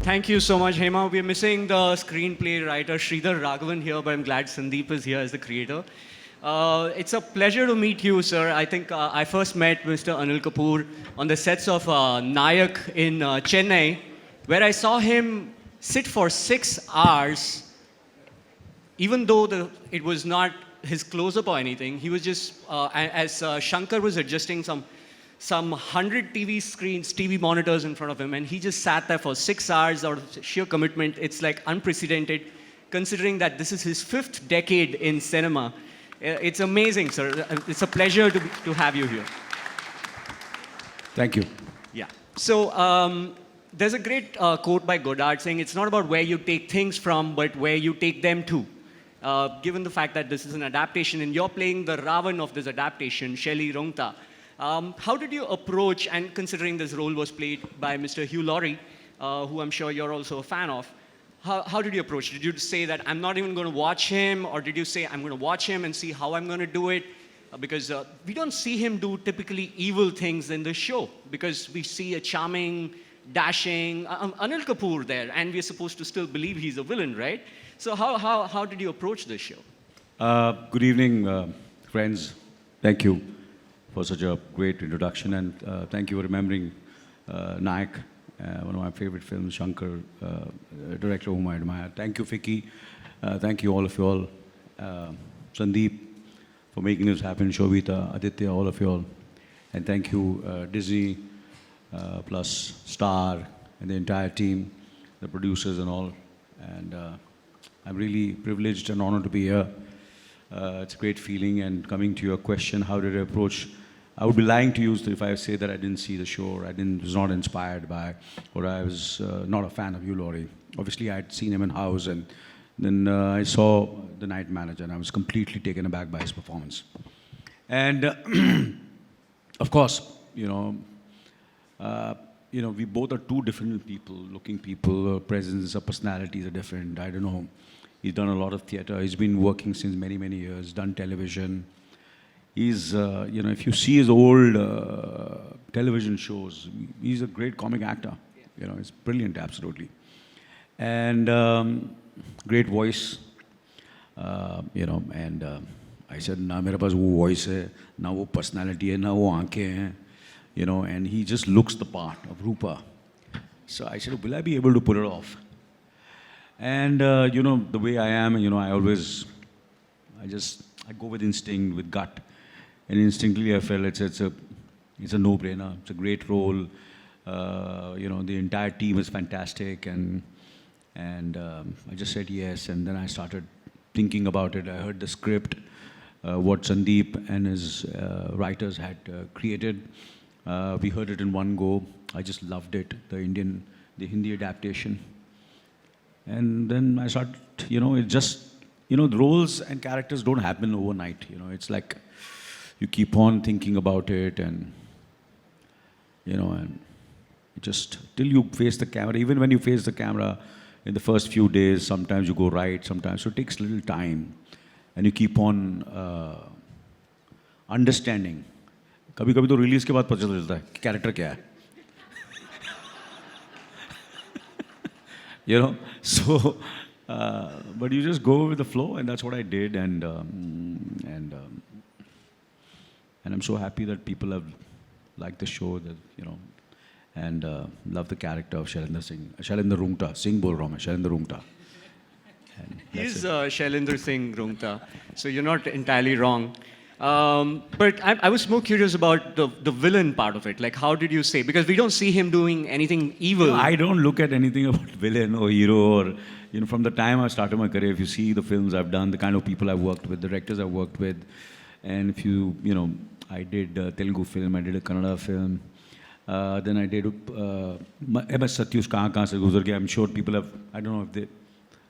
Thank you so much, Hema. We're missing the screenplay writer Sridhar Raghavan here, but I'm glad Sandeep is here as the creator. It's a pleasure to meet you, sir. I think I first met Mr. Anil Kapoor on the sets of Nayak in Chennai, where I saw him sit for 6 hours, even though it was not his close-up or anything. He was just, as Shankar was adjusting some 100 TV screens, TV monitors in front of him, and he just sat there for 6 hours out of sheer commitment. It's like unprecedented, considering that this is his 5th decade in cinema. It's amazing, sir. It's a pleasure to have you here. Thank you. Yeah. So there's a great quote by Godard saying, it's not about where you take things from, but where you take them to. Given the fact that this is an adaptation and you're playing the Ravan of this adaptation, Shelley Rungta, how did you approach, and considering this role was played by Mr. Hugh Laurie, who I'm sure you're also a fan of, how did you approach? Did you say that I'm not even going to watch him, or did you say I'm going to watch him and see how I'm going to do it? Because we don't see him do typically evil things in the show, because we see a charming, dashing Anil Kapoor there, and we're supposed to still believe he's a villain, right? So how did you approach this show? Good evening, friends. Thank you for such a great introduction, and thank you for remembering Nayak, one of my favorite films, Shankar, director whom I admire. Thank you, Ficci. Thank you, all of you all. Sandeep, for making this happen. Sobhita, Aditya, all of you all. And thank you, Disney, plus Star, and the entire team, the producers and all. And I'm really privileged and honored to be here. It's a great feeling, and coming to your question, how did I approach? I would be lying to you if I say that I didn't see the show, or was not inspired by, or I was not a fan of Hugh Laurie. Obviously, I had seen him in House, and then I saw The Night Manager, and I was completely taken aback by his performance. And of course, we both are two different people, looking people. Our presence, our personalities are different. I don't know. He's done a lot of theatre. He's been working since many, many years, done television. He's, if you see his old television shows, he's a great comic actor. He's brilliant, absolutely. And great voice, and I said, na mere paas wo voice hai, na wo personality hai, na wo aankhein hain, and he just looks the part of Rupa. So I said, will I be able to pull it off? And, the way I am, I go with instinct, with gut. And instinctively I felt it's a no-brainer. It's a great role. The entire team is fantastic. And I just said yes. And then I started thinking about it. I heard the script, what Sandeep and his writers had created. We heard it in one go. I just loved it, the Hindi adaptation. And then I started, it just, the roles and characters don't happen overnight. It's like you keep on thinking about it, and, and just till you face the camera. Even when you face the camera in the first few days, sometimes you go right, sometimes. So it takes a little time. And you keep on understanding. कभी-कभी तो release के बाद पता चलता है कि character क्या है. So, but you just go with the flow, and that's what I did, and I'm so happy that people have liked the show, that and love the character of Shailendra Rungta. Singh bol raha hu main, Shailendra Rungta. He's Shailendra Singh Rungta, so you're not entirely wrong. But I was more curious about the villain part of it. Like, how did you say? Because we don't see him doing anything evil. I don't look at anything about villain or hero, or from the time I started my career. If you see the films I've done, the kind of people I've worked with, the directors I've worked with, and if you I did a Telugu film, I did a Kannada film, then I did MS Satyush kahan se guzar gaya. I'm sure people have. I don't know if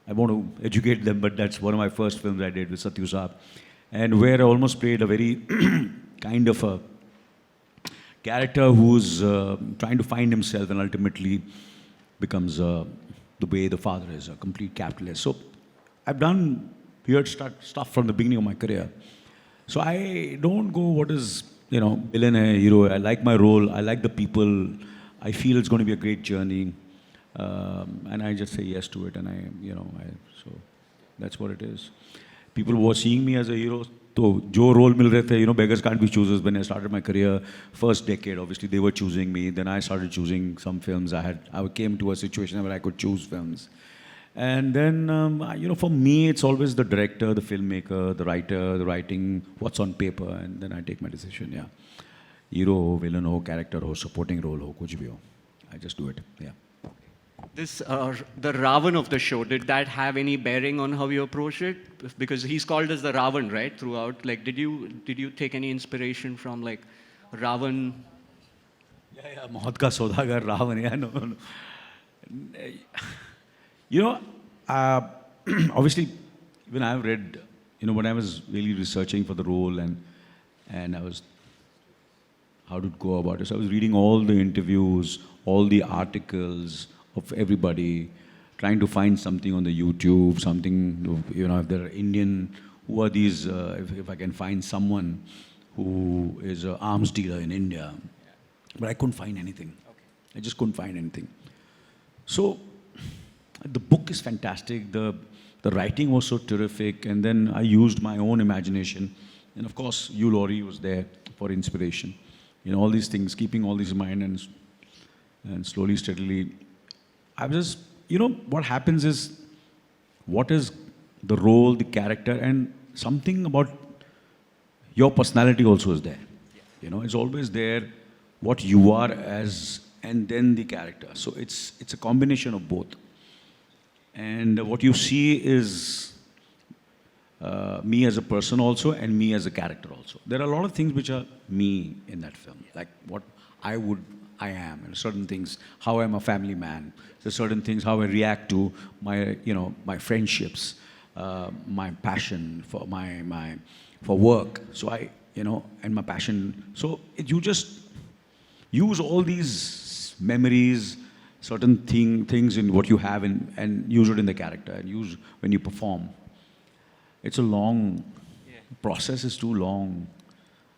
I want to educate them, but that's one of my first films I did with Satyu Saab. And where I almost played a very kind of a character who's trying to find himself and ultimately becomes the way the father is, a complete capitalist. So I've done weird stuff from the beginning of my career. So I don't go what is, villain hai, hero. I like my role. I like the people. I feel it's going to be a great journey. And I just say yes to it, and so that's what it is. People were seeing me as a hero. So, jo role mil rahe the, beggars can't be choosers. When I started my career, first decade, obviously they were choosing me. Then I started choosing some films. I came to a situation where I could choose films. And then, for me, it's always the director, the filmmaker, the writer, the writing, what's on paper, and then I take my decision, yeah. Hero ho, villain ho, character ho, supporting role ho, kuch bhi ho. I just do it, yeah. This, the Ravan of the show, did that have any bearing on how you approach it? Because he's called as the Ravan, right, throughout. Like, did you take any inspiration from, like, Ravan? Yeah, Maut ka Saudagar, Ravan, yeah, no. Obviously, when I've read, when I was really researching for the role and I was, how to go about it. So I was reading all the interviews, all the articles of everybody, trying to find something on the YouTube, something, if they're Indian, who are these, if I can find someone who is an arms dealer in India. But I couldn't find anything. I just couldn't find anything. So the book is fantastic. The writing was so terrific. And then I used my own imagination. And of course, you, Laurie, was there for inspiration. All these things, keeping all these in mind and slowly, steadily. I was just, what happens is, what is the role, the character, and something about your personality also is there. It's always there, what you are as, and then the character. So it's a combination of both. And what you see is me as a person also, and me as a character also. There are a lot of things which are me in that film, like what I am, and certain things, how I'm a family man. There's certain things, how I react to my, my friendships, my passion for for work. So and my passion. So you just use all these memories, certain things in what you have, and use it in the character, and use when you perform. It's a long process. Is too long.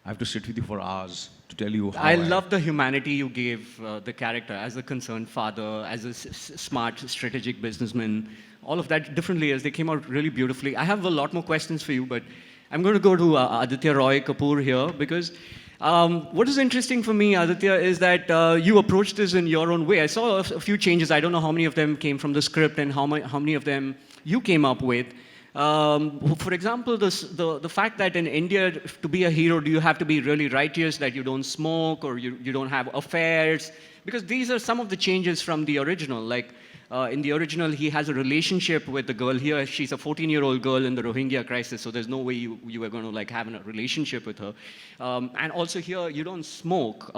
I have to sit with you for hours to tell you how I love the humanity you gave the character as a concerned father, as a smart, strategic businessman, all of that differently as they came out really beautifully. I have a lot more questions for you, but I'm going to go to Aditya Roy Kapoor here because what is interesting for me, Aditya, is that you approached this in your own way. I saw a few changes. I don't know how many of them came from the script and how many of them you came up with. For example, the fact that in India, to be a hero, do you have to be really righteous, that you don't smoke or you don't have affairs? Because these are some of the changes from the original. Like in the original, he has a relationship with the girl. Here, she's a 14-year-old girl in the Rohingya crisis, so there's no way you were going to like have a relationship with her. And also here, you don't smoke.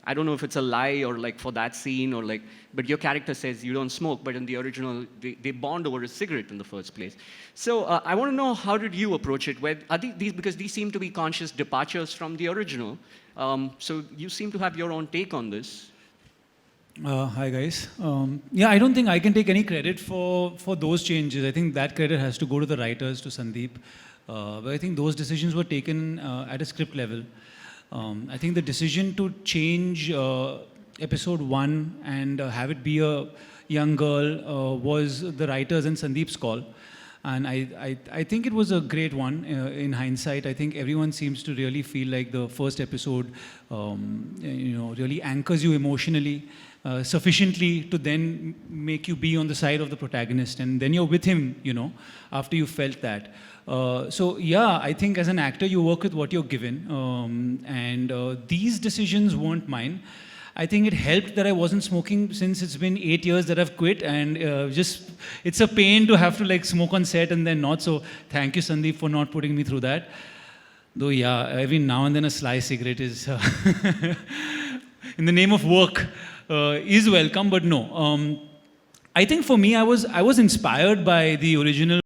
I don't know if it's a lie or like for that scene or like, but your character says you don't smoke, but in the original, they bond over a cigarette in the first place. So I want to know, how did you approach it? Because these seem to be conscious departures from the original. So you seem to have your own take on this. Hi guys. I don't think I can take any credit for those changes. I think that credit has to go to the writers, to Sandeep. But I think those decisions were taken at a script level. I think the decision to change episode 1 and have it be a young girl was the writers and Sandeep's call. And I think it was a great one in hindsight. I think everyone seems to really feel like the first episode really anchors you emotionally sufficiently to then make you be on the side of the protagonist. And then you're with him, after you felt that. I think as an actor, you work with what you're given. These decisions weren't mine. I think it helped that I wasn't smoking since it's been 8 years that I've quit, and it's a pain to have to like smoke on set and then not. So thank you, Sandeep, for not putting me through that. Though, every now and then a sly cigarette is, in the name of work, is welcome, but no. I think for me, I was inspired by the original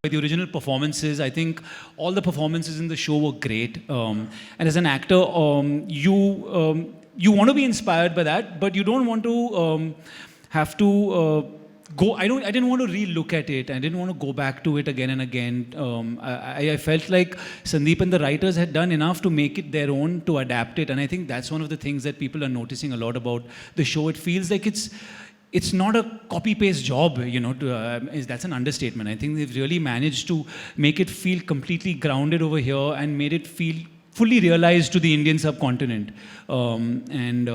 performances. I think all the performances in the show were great. And as an actor, you want to be inspired by that, but you don't want to have to go. I didn't want to re-look at it. I didn't want to go back to it again and again. I felt like Sandeep and the writers had done enough to make it their own, to adapt it. And I think that's one of the things that people are noticing a lot about the show. It feels like it's not a copy-paste job, that's an understatement. I think they've really managed to make it feel completely grounded over here and made it feel fully realized to the Indian subcontinent. And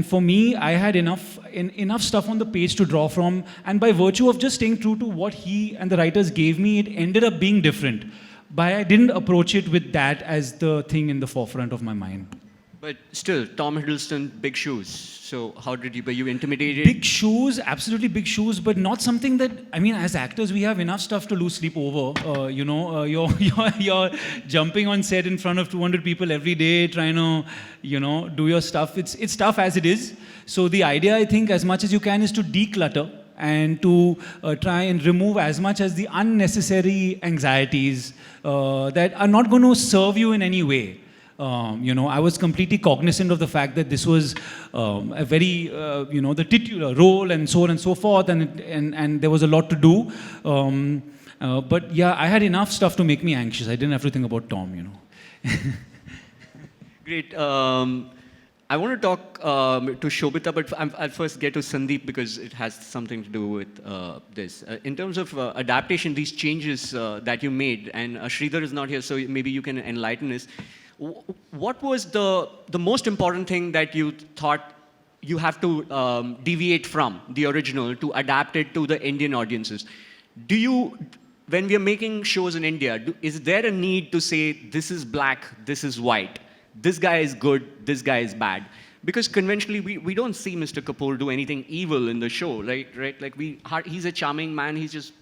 for me, I had enough stuff on the page to draw from, and by virtue of just staying true to what he and the writers gave me, it ended up being different. But I didn't approach it with that as the thing in the forefront of my mind. But still, Tom Hiddleston, big shoes. So how were you intimidated? Big shoes, absolutely big shoes, but not something that, I mean, as actors, we have enough stuff to lose sleep over. You're jumping on set in front of 200 people every day, trying to, do your stuff. It's tough as it is. So the idea, I think, as much as you can, is to declutter and to try and remove as much as the unnecessary anxieties that are not going to serve you in any way. I was completely cognizant of the fact that this was a very, the titular role and so on and so forth, and there was a lot to do. But yeah, I had enough stuff to make me anxious. I didn't have to think about Tom, Great. I want to talk to Sobhita, but I'll first get to Sandeep because it has something to do with this. In terms of adaptation, these changes that you made, and Sridhar is not here, so maybe you can enlighten us. What was the most important thing that you thought you have to deviate from the original to adapt it to the Indian audiences? When we are making shows in India, is there a need to say, this is black, this is white, this guy is good, this guy is bad? Because conventionally, we don't see Mr. Kapur do anything evil in the show, right? Like he's a charming man, he's just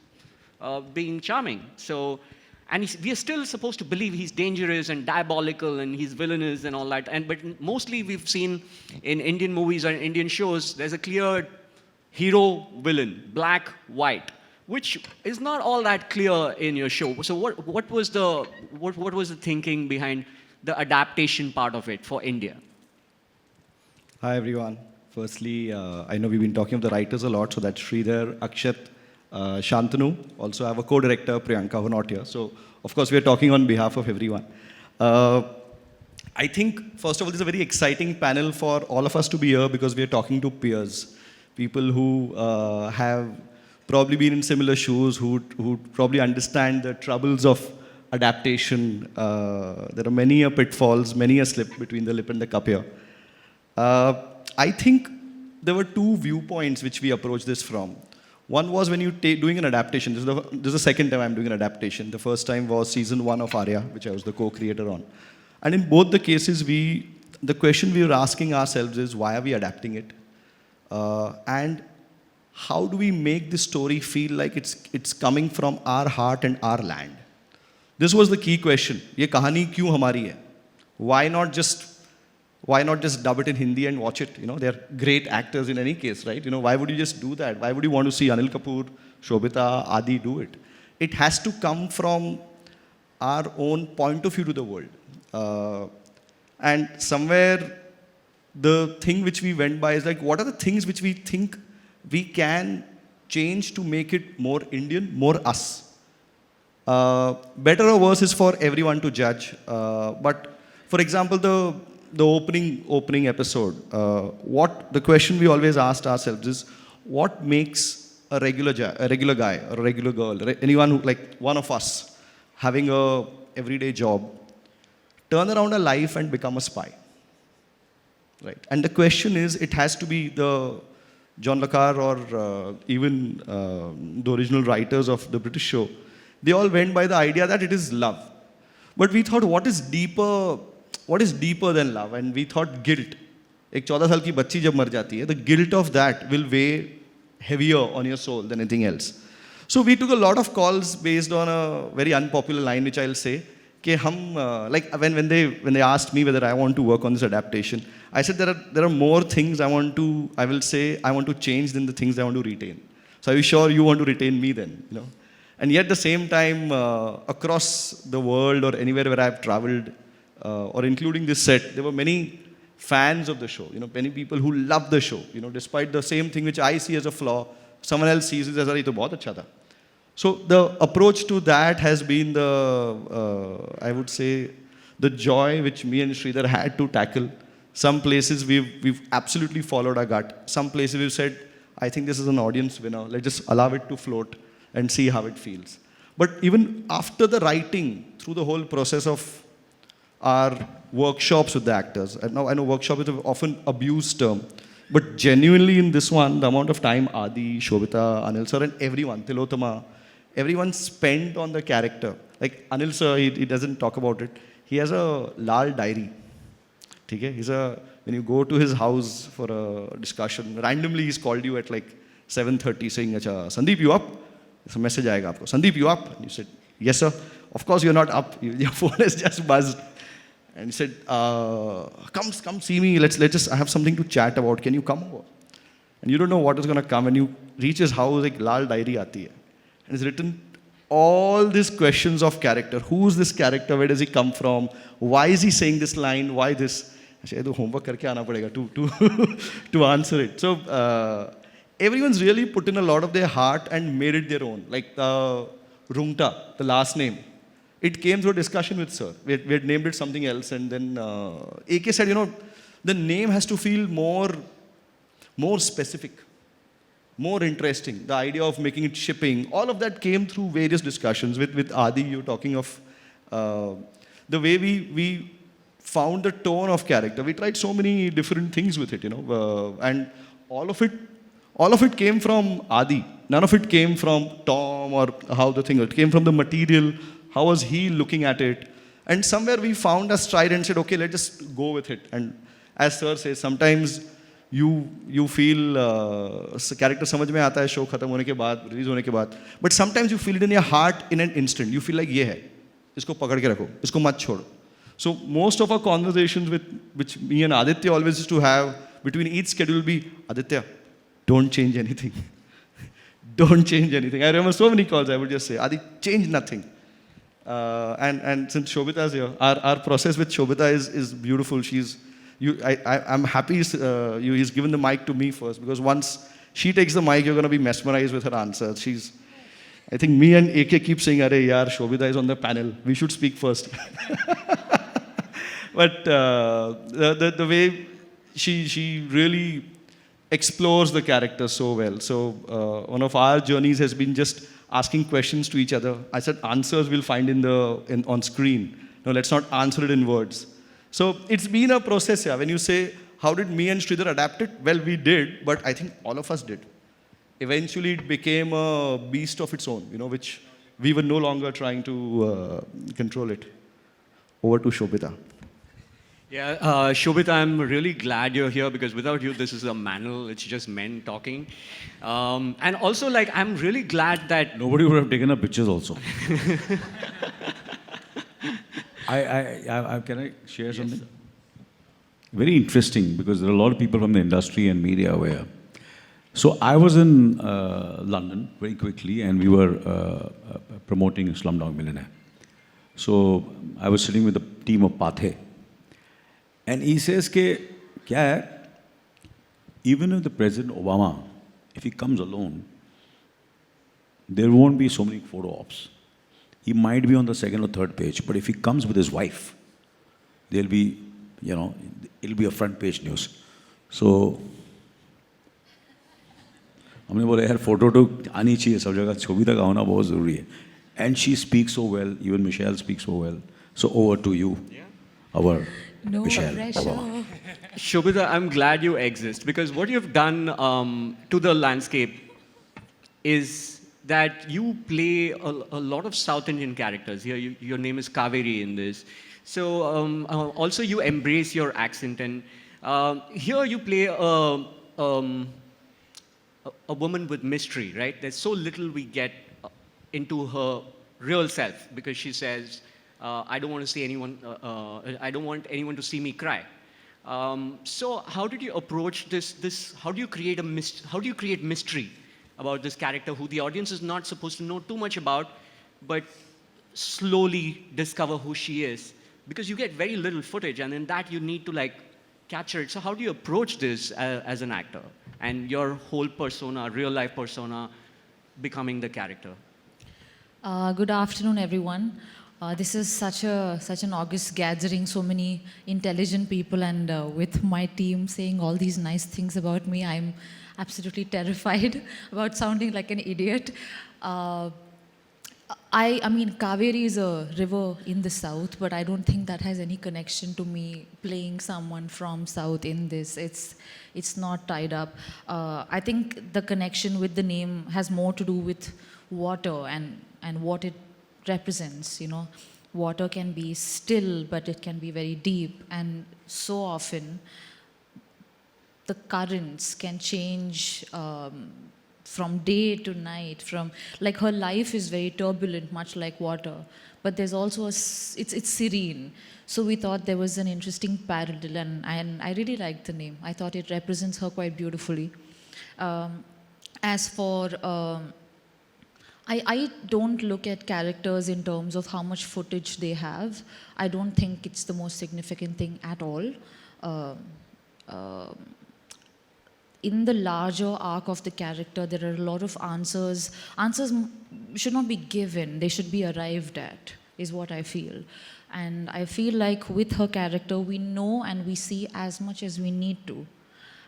being charming. So. And we are still supposed to believe he's dangerous and diabolical and he's villainous and all that. But mostly we've seen in Indian movies or Indian shows, there's a clear hero-villain, black, white, which is not all that clear in your show. So what was the thinking behind the adaptation part of it for India? Hi everyone. Firstly, I know we've been talking of the writers a lot, so that's Sridhar, Akshat, Shantanu. Also, I have a co-director, Priyanka, who are not here. So, of course, we are talking on behalf of everyone. I think, first of all, this is a very exciting panel for all of us to be here because we are talking to peers, people who have probably been in similar shoes, who probably understand the troubles of adaptation. There are many pitfalls, many a slip between the lip and the cup here. I think there were two viewpoints which we approached this from. One was when you doing an adaptation. This is the second time I'm doing an adaptation. The first time was season 1 of Arya, which I was the co-creator on. And in both the cases, the question we were asking ourselves is, why are we adapting it? And how do we make this story feel like it's coming from our heart and our land? This was the key question. Ye kahani kyun hamari hai? Why not just dub it in Hindi and watch it? They're great actors in any case, right? Why would you just do that? Why would you want to see Anil Kapoor, Sobhita, Adi do it? It has to come from our own point of view to the world. And somewhere the thing which we went by is like, what are the things which we think we can change to make it more Indian, more us? Better or worse is for everyone to judge. But for example, the opening episode, the question we always asked ourselves is, what makes a regular guy or a regular girl, anyone who, like one of us, having a everyday job, turn around a life and become a spy, right? And the question is, it has to be the John Le Carre or even the original writers of the British show. They all went by the idea that it is love. But we thought, what is deeper than love? And we thought guilt. एक 14 साल की बच्ची जब मर जाती है, the guilt of that will weigh heavier on your soul than anything else. So we took a lot of calls based on a very unpopular line, which I'll say, कि हम like when they asked me whether I want to work on this adaptation, I said there are more things I want to change than the things I want to retain. So are you sure you want to retain me then? And yet at the same time, across the world or anywhere where I've traveled, or including this set, there were many fans of the show. Many people who love the show. Despite the same thing which I see as a flaw, someone else sees it as a bahut acha tha. So the approach to that has been I would say, the joy which me and Sridhar had to tackle. Some places we've absolutely followed our gut. Some places we've said, I think this is an audience winner. Let's just allow it to float and see how it feels. But even after the writing, through the whole process of our workshops with the actors, and now I know workshop is an often abused term, but genuinely in this one, the amount of time Adi, Sobhita, Anil sir, and everyone, Tilotama, everyone spent on the character. Like Anil sir, he doesn't talk about it. He has a lal diary. Okay? When you go to his house for a discussion, randomly he's called you at like 7:30 saying, Acha, Sandeep, you up? There's a message aayega aapko. Sandeep, you up? And you said, yes sir. Of course you're not up. Your phone has just buzzed. And he said, come see me. Let's just, I have something to chat about. Can you come over? And you don't know what is going to come. And you reach his house, like lal diary aati hai. And it's written all these questions of character. Who's this character? Where does he come from? Why is he saying this line? Why this? I said, homework karke aana padega to answer it. So everyone's really put in a lot of their heart and made it their own. Like Rungta, the last name. It came through a discussion with sir. We had named it something else, and then AK said, the name has to feel more specific, more interesting. The idea of making it shipping, all of that came through various discussions with Adi. You were talking of the way we found the tone of character. We tried so many different things with it, and all of it came from Adi. None of it came from Tom or how the thing. It came from the material. How was he looking at it? And somewhere we found a stride and said, okay, let's just go with it. And as sir says, sometimes you feel character samajh mein aata hai show khatam hone ke baad, release hone ke baad. But sometimes you feel it in your heart in an instant. You feel like ye hai. Isko pakad ke rakho. Isko mat chodo. So most of our conversations which me and Aditya always used to have between each schedule will be, Aditya, don't change anything. Don't change anything. I remember so many calls I would just say, Adi, change nothing. And since Sobhita is here, our process with Sobhita is beautiful. I'm happy he's given the mic to me first, because once she takes the mic, you're going to be mesmerized with her answers. I think me and AK keep saying, Arey yaar, Sobhita is on the panel. We should speak first. But the way she really explores the character so well. So one of our journeys has been just asking questions to each other. I said answers we'll find on screen. No, let's not answer it in words. So it's been a process here. When you say, how did me and Sridhar adapt it? Well, we did, but I think all of us did. Eventually, it became a beast of its own, which we were no longer trying to control it. Over to Sobhita. Yeah, Sobhita, I'm really glad you're here, because without you, this is a manel. It's just men talking. And also, I'm really glad that... Nobody would have taken up pictures also. Can I share something? Yes, very interesting, because there are a lot of people from the industry and media aware. So I was in London very quickly, and we were promoting Slumdog Millionaire. So I was sitting with the team of Pathe. And he says, kya hai, even if the President Obama, if he comes alone, there won't be so many photo ops. He might be on the second or third page, but if he comes with his wife, there'll be, it'll be a front page news. So, हमने बोला यार photo तो आनी चाहिए सब जगह, Sobhita का होना बहुत ज़रूरी है. And she speaks so well, even Michelle speaks so well. So over to you, our no Michelle. Pressure. Sobhita, I'm glad you exist, because what you've done to the landscape is that you play a lot of South Indian characters. Here, your name is Kaveri in this. So also you embrace your accent, and here you play a woman with mystery, right? There's so little we get into her real self, because she says, I don't want to see anyone. I don't want anyone to see me cry. So how did you approach this? How do you create mystery about this character who the audience is not supposed to know too much about, but slowly discover who she is? Because you get very little footage, and in that you need to capture it. So how do you approach this as an actor, and your whole persona, real life persona, becoming the character? Good afternoon, everyone. This is such an august gathering, so many intelligent people, and with my team saying all these nice things about me, absolutely terrified about sounding like an idiot. I mean, Kaveri is a river in the south, but I don't think that has any connection to me playing someone from south in this. It's not tied up. I think the connection with the name has more to do with water and what it represents. You know, water can be still, but it can be very deep, and so often the currents can change. From day to night, from like her life is very turbulent, much like water, but there's also it's serene. So we thought there was an interesting parallel, and I really liked the name. I thought it represents her quite beautifully. As for I don't look at characters in terms of how much footage they have. I don't think it's the most significant thing at all. In the larger arc of the character, there are a lot of answers. Answers should not be given, they should be arrived at, is what I feel. And I feel like with her character, we know and we see as much as we need to.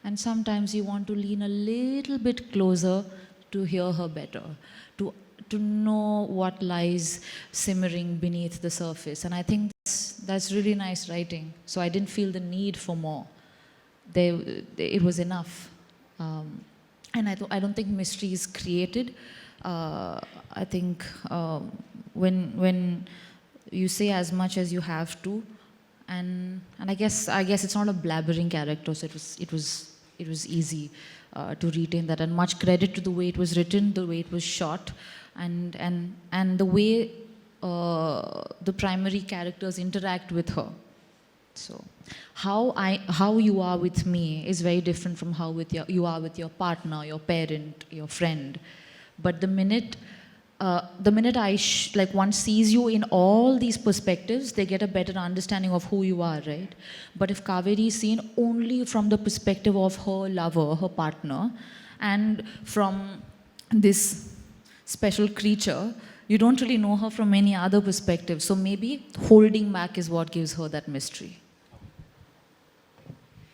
And sometimes you want to lean a little bit closer to hear her better, to know what lies simmering beneath the surface. And I think that's really nice writing. So I didn't feel the need for more. It was enough. And I don't think mystery is created. I think when you say as much as you have to, and I guess it's not a blabbering character, so it was easy to retain that. And much credit to the way it was written, the way it was shot, and the way the primary characters interact with her. So how you are with me is very different from how you are with your partner, your parent, your friend. But the minute like one sees you in all these perspectives, they get a better understanding of who you are, right? But if Kaveri is seen only from the perspective of her lover, her partner, and from this special creature, you don't really know her from any other perspective. So maybe holding back is what gives her that mystery.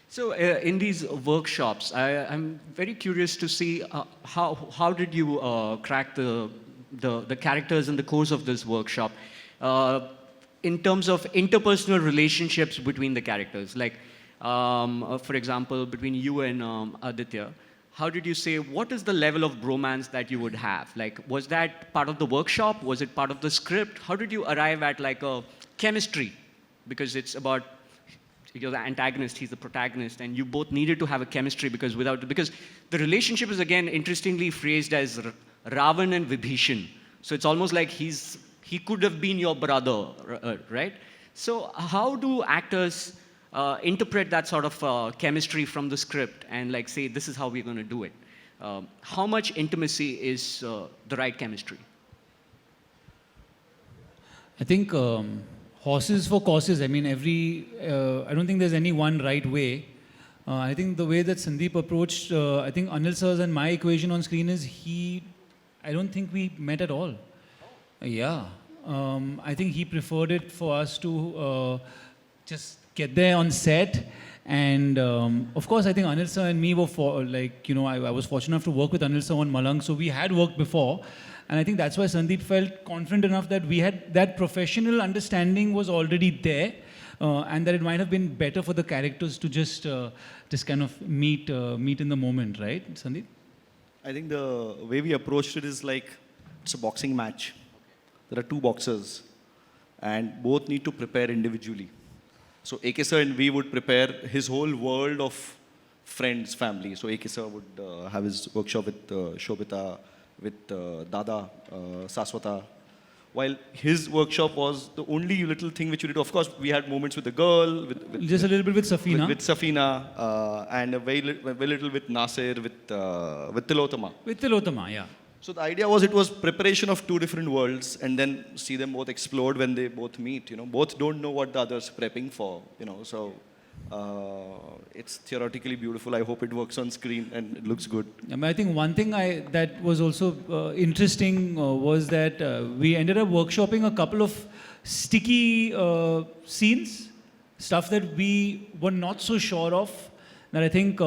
So in these workshops, I'm very curious to see how did you crack the characters in the course of this workshop in terms of interpersonal relationships between the characters. Like, for example, between you and Aditya, how did you say, what is the level of bromance that you would have? Like, was that part of the workshop? Was it part of the script? How did you arrive at like a chemistry? Because it's about, you're the antagonist, he's the protagonist, and you both needed to have a chemistry because the relationship is again interestingly phrased as Ravan and Vibhishan. So it's almost like he could have been your brother, right? So how do actors interpret that sort of chemistry from the script and like say, this is how we're going to do it? How much intimacy is the right chemistry? I think horses for courses. I mean, I don't think there's any one right way. I think the way that Sandeep approached, I think Anil sir's and my equation on screen is I don't think we met at all. Yeah. I think he preferred it for us to just get there on set. And of course, I think Anil sir and me were I was fortunate enough to work with Anil sir on Malang, so we had worked before. And I think that's why Sandeep felt confident enough that we had that professional understanding was already there, and that it might have been better for the characters to just kind of meet in the moment, right, Sandeep? I think the way we approached it is like it's a boxing match. There are two boxers, and both need to prepare individually. So AK sir and we would prepare his whole world of friends, family. So AK sir would have his workshop with Sobhita, with Dada, Saswata, while his workshop was the only little thing which we did. Of course, we had moments with the girl, just a little bit with Safina. With Safina, and very little with Nasir, with Tilotama. With Tilotama, yeah. So the idea was it was preparation of two different worlds, and then see them both explode when they both meet. You know, both don't know what the other's prepping for. You know, so it's theoretically beautiful. I hope it works on screen and it looks good. I mean, I think one thing that was also interesting was that we ended up workshopping a couple of sticky scenes, stuff that we were not so sure of. that I think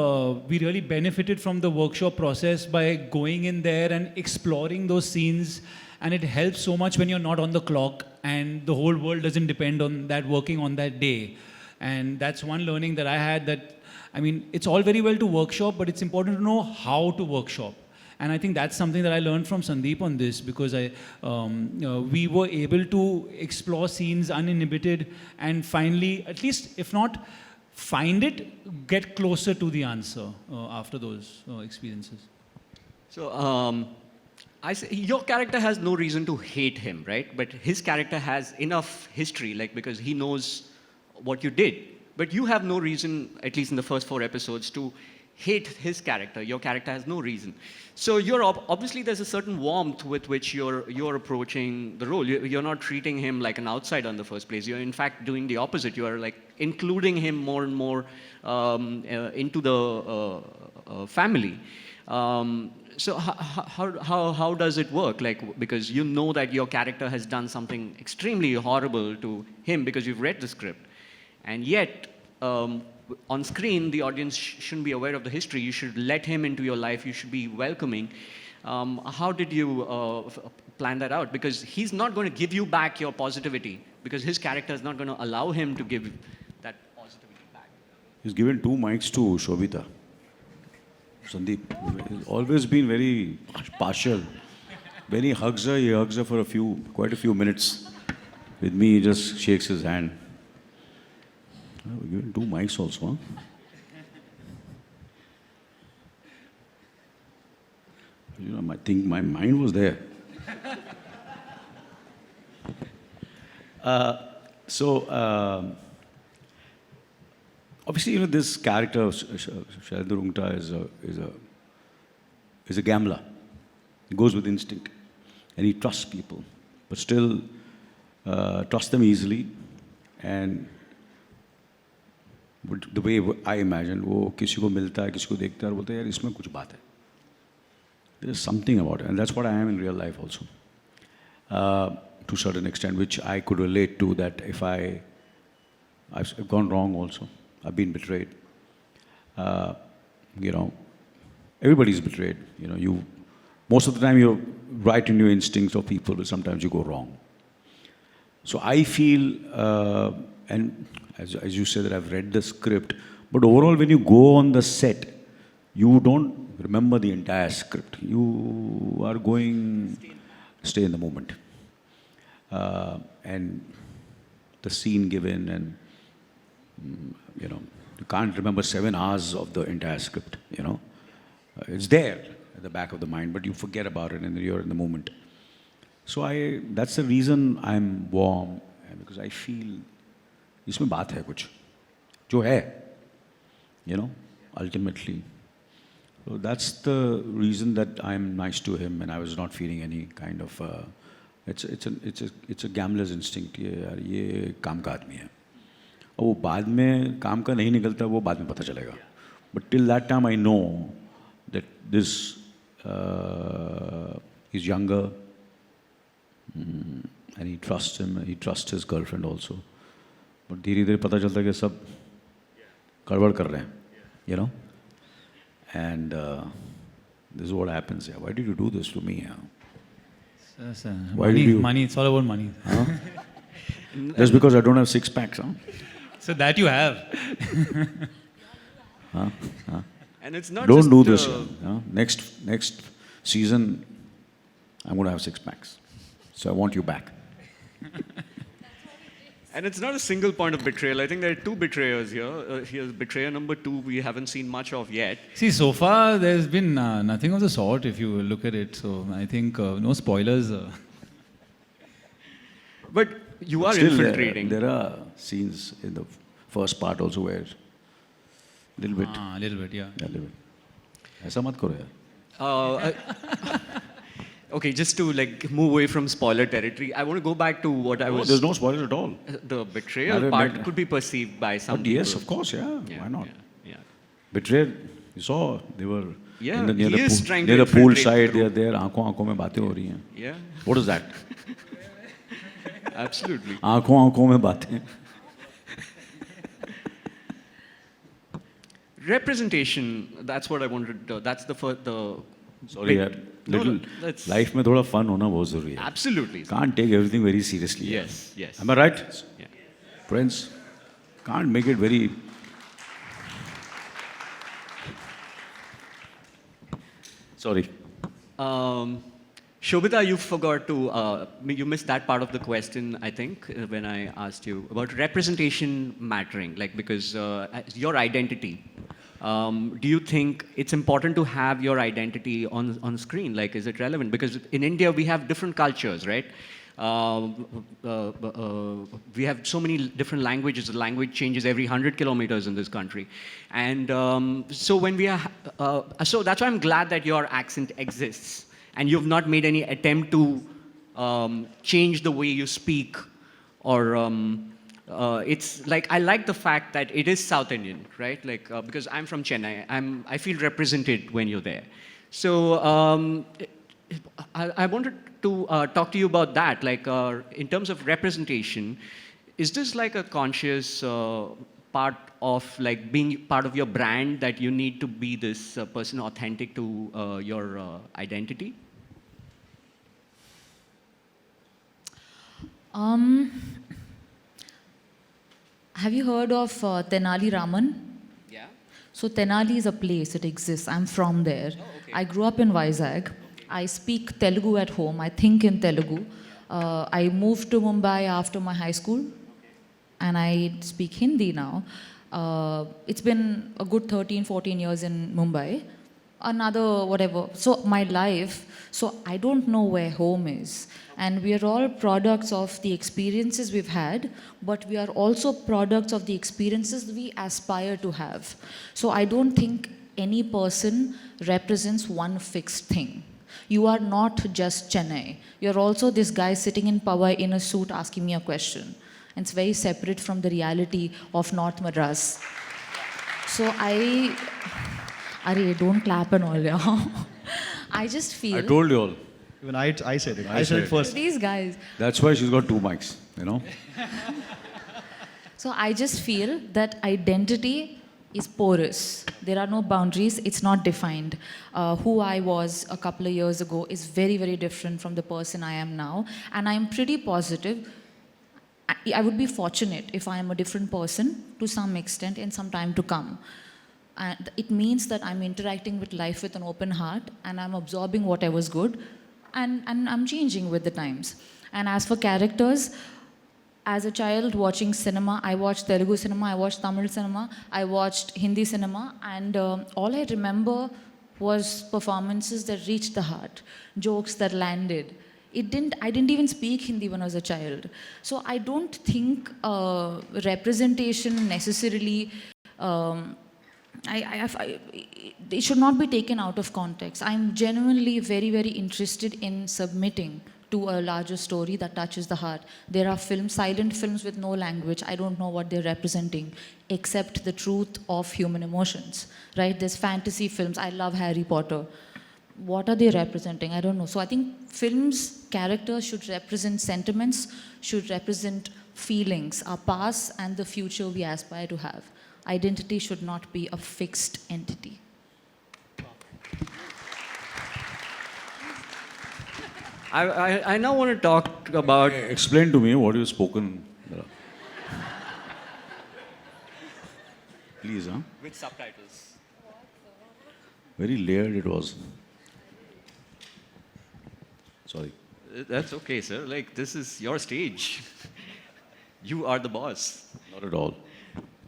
we really benefited from the workshop process by going in there and exploring those scenes. And it helps so much when you're not on the clock and the whole world doesn't depend on that working on that day. And that's one learning that I had, that, I mean, it's all very well to workshop, but it's important to know how to workshop. And I think that's something that I learned from Sandeep on this, because we were able to explore scenes uninhibited and finally, at least if not find it, get closer to the answer after those experiences. So, your character has no reason to hate him, right? But his character has enough history, like, because he knows what you did. But you have no reason, at least in the first 4 episodes, to hate his character. Your character has no reason. So you're obviously there's a certain warmth with which you're approaching the role. You're not treating him like an outsider in the first place. You're in fact doing the opposite. You are like including him more and more into the family. So how does it work? Like, because you know that your character has done something extremely horrible to him because you've read the script, and yet on screen the audience shouldn't be aware of the history. You should let him into your life. You should be welcoming. How did you plan that out? Because he's not going to give you back your positivity, because his character is not going to allow him to give that positivity back. He's given 2 mics to Sobhita. Sandeep, he's always been very partial. When he hugs her for quite a few minutes. With me, he just shakes his hand. Oh, we're given 2 mics also, huh? You know, I think my mind was there. Obviously, you know, this character, Shailendra Rungta, is a gambler. He goes with instinct, and he trusts people, but still trusts them easily. And the way I imagine, वो किसी को मिलता है, किसी को देखता है और बोलता है यार इसमें कुछ बात है. There is something about it, and that's what I am in real life also, to a certain extent, which I could relate to. That if I've gone wrong also. I've been betrayed. You know, everybody's betrayed. You know, most of the time you're right in your instincts of people, but sometimes you go wrong. So I feel, and as you said that I've read the script, but overall when you go on the set, you don't remember the entire script. You are going, stay in the moment. And the scene given, and you know, you can't remember 7 hours of the entire script, you know. It's there at the back of the mind, but you forget about it and you're in the moment. So that's the reason I'm warm, because I feel इसमें बात है कुछ जो है, you know, ultimately. So that's the reason that I'm nice to him, and I was not feeling any kind of it's a gambler's instinct. ये काम का आदमी है. और वो बाद में काम का नहीं निकलता, वो बाद में पता चलेगा. But till that time I know that this he's younger, and he trusts him, he trusts his girlfriend also. But धीरे धीरे पता चलता है कि सब गड़बड़ कर रहे हैं, you know. And this is what happens. Yeah. Why did you do this to me? Yeah? Why money, did you? money, it's all about money. Huh? Just because I don't have 6 packs, huh? So that you have. Huh? Huh? And it's not Don't just do this. Huh? Next season, I'm going to have 6 packs. So I want you back. And it's not a single point of betrayal. I think there are 2 betrayers here. Here's betrayer number 2 we haven't seen much of yet. See, so far there's been nothing of the sort if you look at it. So I think no spoilers. But you are Still, infiltrating. there are scenes in the first part also where a little bit. A little bit, yeah. A little bit. ऐसा मत करो यार. Okay, just to like move away from spoiler territory, I want to go back to what I was. There's no spoilers at all. The betrayal part could be perceived by some But people. yes, of course, yeah. Yeah, Why not? Yeah. Betrayed. You saw they were Yeah, near he the is pool, trying to near the pool infiltrate side. the They are there. आंखों में बातें हो रही हैं. Yeah, What is that? absolutely. आंखों में बातें. Representation, that's what I wanted to, that's the first, the... Sorry, big- यार. No, Little no, that's... life में थोड़ा fun होना बहुत ज़रूरी है. Absolutely. Can't take everything very seriously. Yes, yes. Am I right? Yeah. Friends, can't make it very... Sorry. Sobhita, you forgot to, you missed that part of the question, I think, when I asked you about representation mattering, like because your identity. Do you think it's important to have your identity on screen? Like, is it relevant? Because in India, we have different cultures, right? We have so many different languages. The language changes every 100 kilometers in this country. And so when we are, so that's why I'm glad that your accent exists. And you've not made any attempt to change the way you speak or it's like, I like the fact that it is South Indian, right? Like, because I'm from Chennai, I feel represented when you're there. So I wanted to talk to you about that. Like, in terms of representation, is this like a conscious part of like being part of your brand that you need to be this person authentic to your identity? Have you heard of Tenali Raman? Yeah. So Tenali is a place, it exists. I'm from there. Oh, okay. I grew up in Vizag. I speak Telugu at home. I think in Telugu. I moved to Mumbai after my high school and I speak Hindi now. It's been a good 13, 14 years in Mumbai. Another whatever. So my life, so I don't know where home is. And we are all products of the experiences we've had, but we are also products of the experiences we aspire to have. So I don't think any person represents one fixed thing. You are not just Chennai. You're also this guy sitting in Powai in a suit asking me a question. And it's very separate from the reality of North Madras. So Arey, don't clap and all, yeah. I just feel... I told you all. Even I said it. I I said said it. it first. These guys. That's why she's got 2 mics, you know? So I just feel that identity is porous. There are no boundaries. It's not defined. Who I was a couple of years ago is very, very different from the person I am now. And I'm pretty positive. I would be fortunate if I am a different person to some extent in some time to come. And it means that I'm interacting with life with an open heart and I'm absorbing whatever's good and I'm changing with the times. And as for characters, as a child watching cinema, I watched Telugu cinema, I watched Tamil cinema, I watched Hindi cinema, and all I remember was performances that reached the heart, jokes that landed. I didn't even speak Hindi when I was a child. So I don't think representation necessarily, it should not be taken out of context. I'm genuinely very, very interested in submitting to a larger story that touches the heart. There are films, silent films with no language. I don't know what they're representing, except the truth of human emotions, right? There's fantasy films. I love Harry Potter. What are they representing? I don't know. So I think films, characters should represent sentiments, should represent feelings, our past and the future we aspire to have. Identity should not be a fixed entity. I now want to talk about... Explain to me what you've spoken. Please, huh? With subtitles. Very layered it was. Sorry. That's okay, sir. Like, this is your stage. You are the boss. Not at all.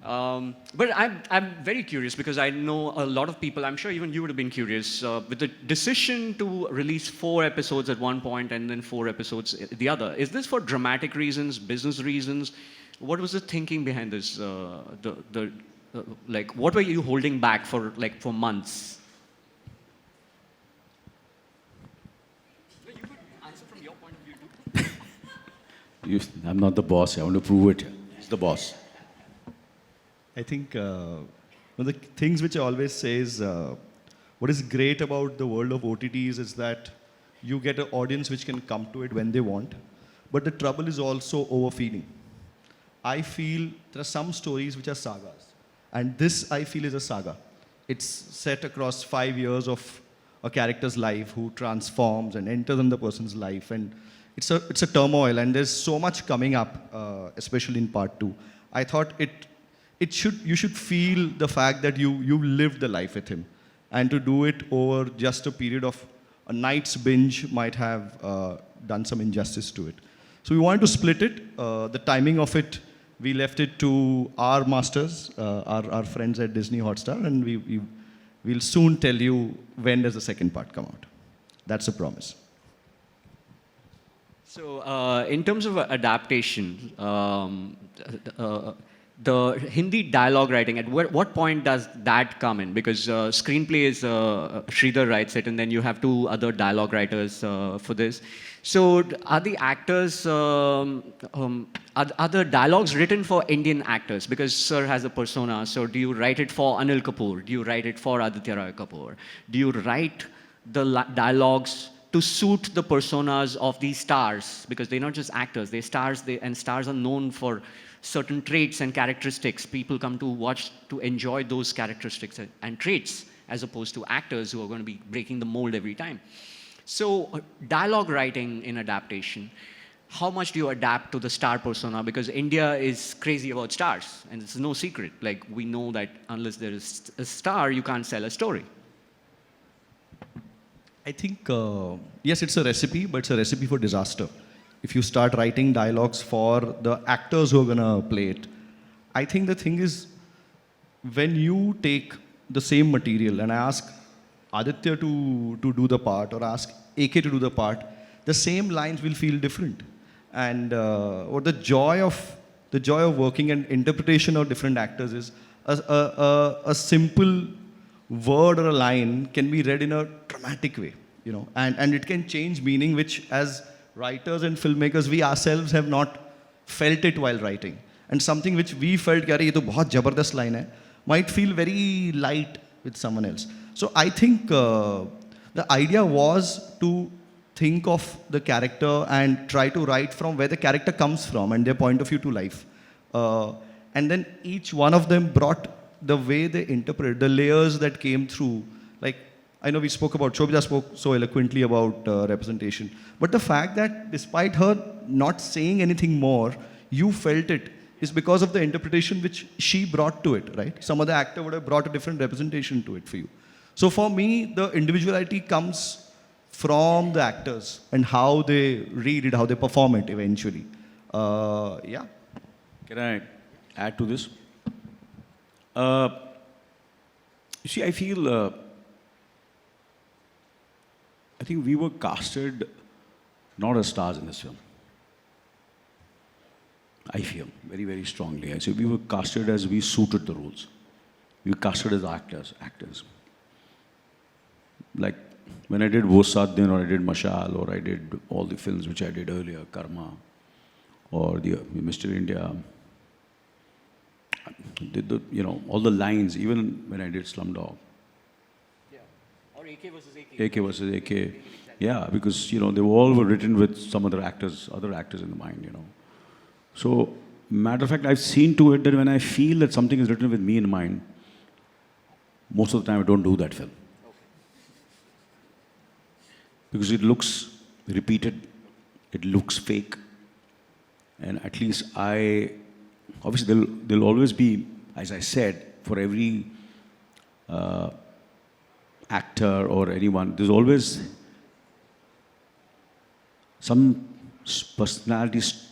But I'm very curious because I know a lot of people, I'm sure even you would have been curious, with the decision to release 4 episodes at one point and then 4 episodes the other. Is this for dramatic reasons, business reasons? What was the thinking behind this? Like, what were you holding back for months? You could answer from your point of view too. I'm not the boss. I want to prove it. He's the boss. I think one of the things which I always say is what is great about the world of OTTs is that you get an audience which can come to it when they want. But the trouble is also overfeeding. I feel there are some stories which are sagas. And this, I feel, is a saga. it's set across 5 years of a character's life who transforms and enters in the person's life, and it's a turmoil, and there's so much coming up, especially in part 2. I thought you should feel the fact that you lived the life with him, and to do it over just a period of a night's binge might have done some injustice to it. So we wanted to split it. The timing of it, we left it to our masters, our friends at Disney Hotstar, and we'll soon tell you when does the second part come out. That's a promise. So, in terms of adaptation, the Hindi dialogue writing, at what point does that come in? Because screenplay is Sridhar writes it, and then you have 2 other dialogue writers for this. So, are the actors, are the dialogues written for Indian actors? Because Sir has a persona, so do you write it for Anil Kapoor? Do you write it for Aditya Roy Kapoor? Do you write the dialogues to suit the personas of these stars? Because they're not just actors, they're stars, and stars are known for certain traits and characteristics. People come to watch to enjoy those characteristics and traits, as opposed to actors who are going to be breaking the mold every time. So, dialogue writing in adaptation, how much do you adapt to the star persona? Because India is crazy about stars, and it's no secret. Like, we know that unless there is a star, you can't sell a story. I think, yes, it's a recipe, but it's a recipe for disaster. If you start writing dialogues for the actors who are going to play it, I think the thing is, when you take the same material and I ask Aditya to do the part or ask AK to do the part, the same lines will feel different. And or the joy of working and interpretation of different actors is a simple word or a line can be read in a dramatic way, you know, and it can change meaning, which as writers and filmmakers, we ourselves have not felt it while writing. And something which we felt, "Yaar, ye to bahut jabardast line hai," might feel very light with someone else. So I think the idea was to think of the character and try to write from where the character comes from and their point of view to life. And then each one of them brought the way they interpret, the layers that came through. Like, I know we spoke about, Sobhita spoke so eloquently about representation. But the fact that despite her not saying anything more, you felt it is because of the interpretation which she brought to it, right? Some other actor would have brought a different representation to it for you. So for me, the individuality comes from the actors and how they read it, how they perform it eventually. Yeah. Can I add to this? You see, I feel, I think we were casted not as stars in this film. I feel very, very strongly. I say we were casted as we suited the roles. We were casted as actors. Like when I did Wo Saat Din, or I did Mashal, or I did all the films which I did earlier, Karma, or the Mr. India, did the, you know, all the lines, even when I did Slumdog. Yeah. Or AK versus AK. AK versus AK. Yeah, because, you know, they all were written with some other actors in the mind, you know. So, matter of fact, I've seen to it that when I feel that something is written with me in mind, most of the time I don't do that film. Okay. Because it looks repeated, it looks fake, and at least obviously there'll always be, as I said, for every actor or anyone, there's always some personalities,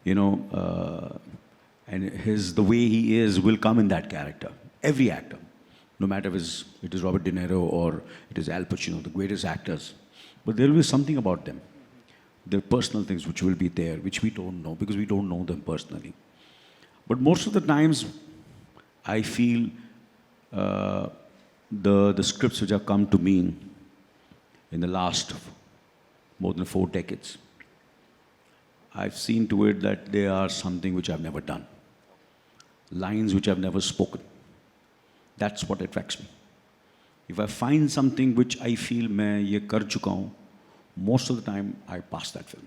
you know, and the way he is will come in that character. Every actor, no matter if it is Robert De Niro or it is Al Pacino, the greatest actors. But there will be something about them. Their personal things which will be there, which we don't know because we don't know them personally. But most of the times, I feel the scripts which have come to me in the last more than 4 decades, I've seen to it that they are something which I've never done. Lines which I've never spoken. That's what attracts me. If I find something which I feel मैं ये कर चुका हूँ, most of the time I pass that film.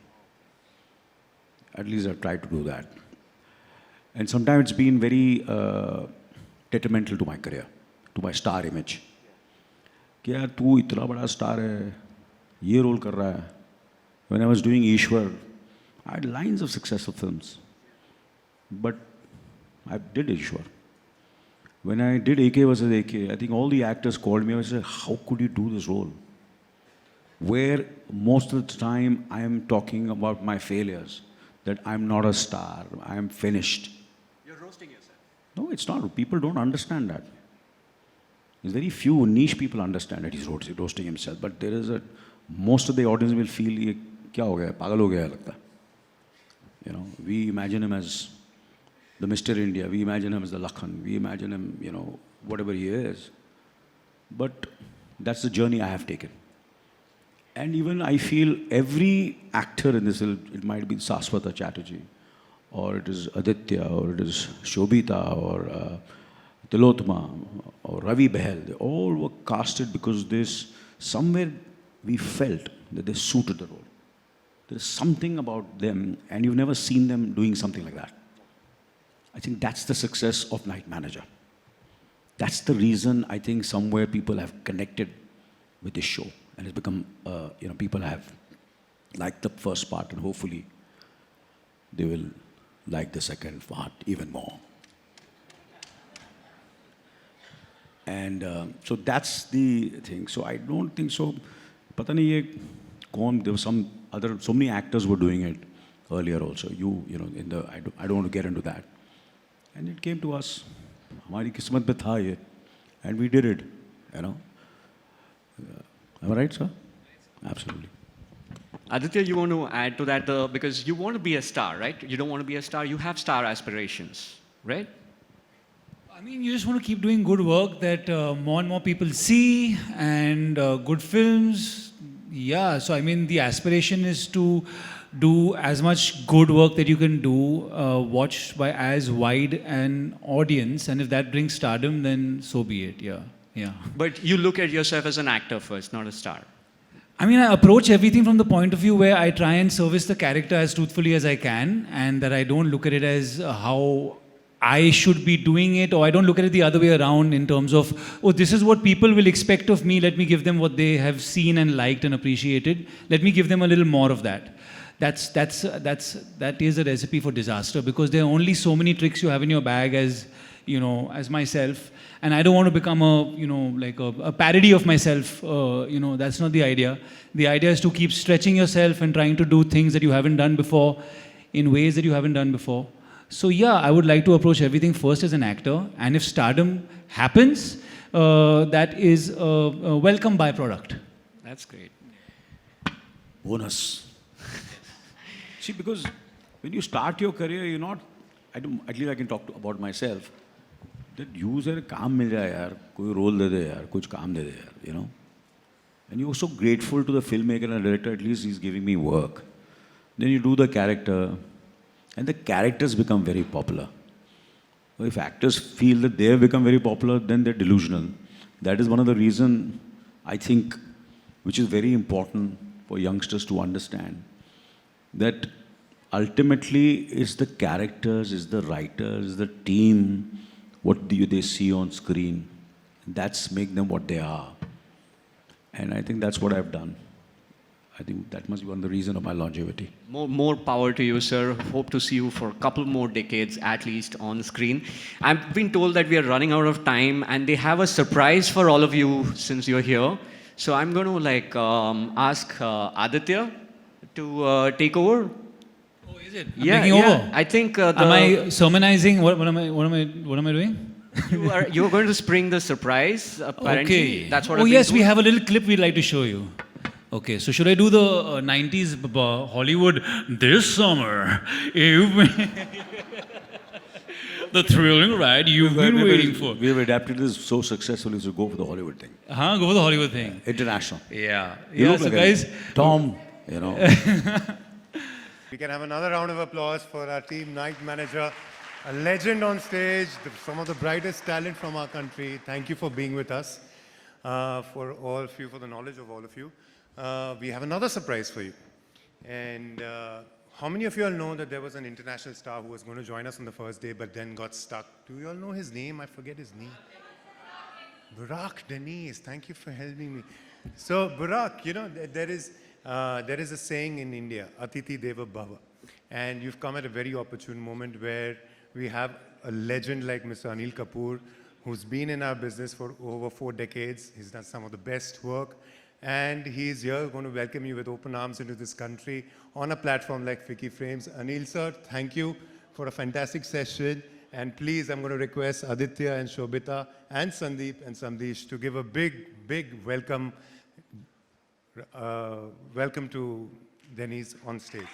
At least I've tried to do that. And sometimes it's been very detrimental to my career. to my star image. कि यार तू इतना बड़ा स्टार है, ये रोल कर रहा है. When I was doing Ishwar, I had lines of successful films, but I did Ishwar. When I did AK versus AK, I think all the actors called me and said, "How could you do this role?" Where most of the time I am talking about my failures, that I'm not a star, I am finished. You're roasting yourself. No, it's not. People don't understand that. There's very few niche people understand that he's roasting himself. But there is most of the audience will feel, ये क्या हो गया, पागल हो गया लगता. You know, we imagine him as the Mr. India, we imagine him as the Lakhan, we imagine him, you know, whatever he is. But that's the journey I have taken. And even I feel every actor in this, it might be Saswata Chatterjee, or it is Aditya, or it is Sobhita, or Tilotma, or Ravi Behel, they all were casted because somewhere we felt that they suited the role. There's something about them, and you've never seen them doing something like that. I think that's the success of Night Manager. That's the reason I think somewhere people have connected with this show, and it's become, people have liked the first part, and hopefully they will like the second part even more. And so that's the thing. So I don't think so. Pata nahi ye kaun, there were so many actors were doing it earlier also. I don't want to get into that. And it came to us. Hamari kismat mein tha ye, and we did it. Am I right, sir? Absolutely. Aditya, you want to add to that because you want to be a star, right? You don't want to be a star. You have star aspirations, right? I mean, you just want to keep doing good work that more and more people see, and good films. Yeah, so I mean, the aspiration is to do as much good work that you can do, watched by as wide an audience, and if that brings stardom, then so be it. Yeah. But you look at yourself as an actor first, not a star. I mean, I approach everything from the point of view where I try and service the character as truthfully as I can, and that I don't look at it as how I should be doing it, or I don't look at it the other way around in terms of, oh, this is what people will expect of me. Let me give them what they have seen and liked and appreciated. Let me give them a little more of that. That is a recipe for disaster, because there are only so many tricks you have in your bag as myself, and I don't want to become a parody of myself. That's not the idea. The idea is to keep stretching yourself and trying to do things that you haven't done before in ways that you haven't done before. So yeah, I would like to approach everything first as an actor, and if stardom happens, that is a welcome byproduct. That's great. Bonus. See, because when you start your career, you're not, at least I can talk about myself, that you say, काम मिल जाए यार, कोई role दे दे यार, कुछ काम दे दे यार, And you're so grateful to the filmmaker and director, at least he's giving me work. Then you do the character, and the characters become very popular. If actors feel that they have become very popular, then they're delusional. That is one of the reasons, I think, which is very important for youngsters to understand, that ultimately it's the characters, it's the writers, it's the team, what do they see on screen. That's make them what they are. And I think that's what I've done. I think that must be one of the reasons of my longevity. More power to you, sir. Hope to see you for a couple more decades, at least, on screen. I've been told that we are running out of time, and they have a surprise for all of you since you're here. So I'm going to ask Aditya to take over. Oh, is it? Yeah, taking over? I think Am I sermonizing? What am I doing? you're going to spring the surprise, apparently. Okay. That's what Oh, I've been yes, told. we have a little clip we'd like to show you. Okay, so should I do the 90s Hollywood this summer? The thrilling ride you've been waiting for. We have adapted this so successfully, so go for the Hollywood thing. Go for the Hollywood thing. International. Yeah. You look So like guys, Tom, We can have another round of applause for our team Night Manager, a legend on stage, some of the brightest talent from our country. Thank you for being with us, for all of you, for the knowledge of all of you. We have another surprise for you. And how many of you all know that there was an international star who was going to join us on the first day but then got stuck? Do you all know his name? I forget his name. Burak, Denise, thank you for helping me. So, Burak, you know, there is a saying in India, Atiti Deva Bhava. And you've come at a very opportune moment where we have a legend like Mr. Anil Kapoor, who's been in our business for over 4 decades. He's done some of the best work. And he's here going to welcome you with open arms into this country on a platform like Ficci Frames. Anil sir, thank you for a fantastic session. And please, I'm going to request Aditya and Sobhita and Sandeep and Samdesh to give a big, big welcome to Denise on stage.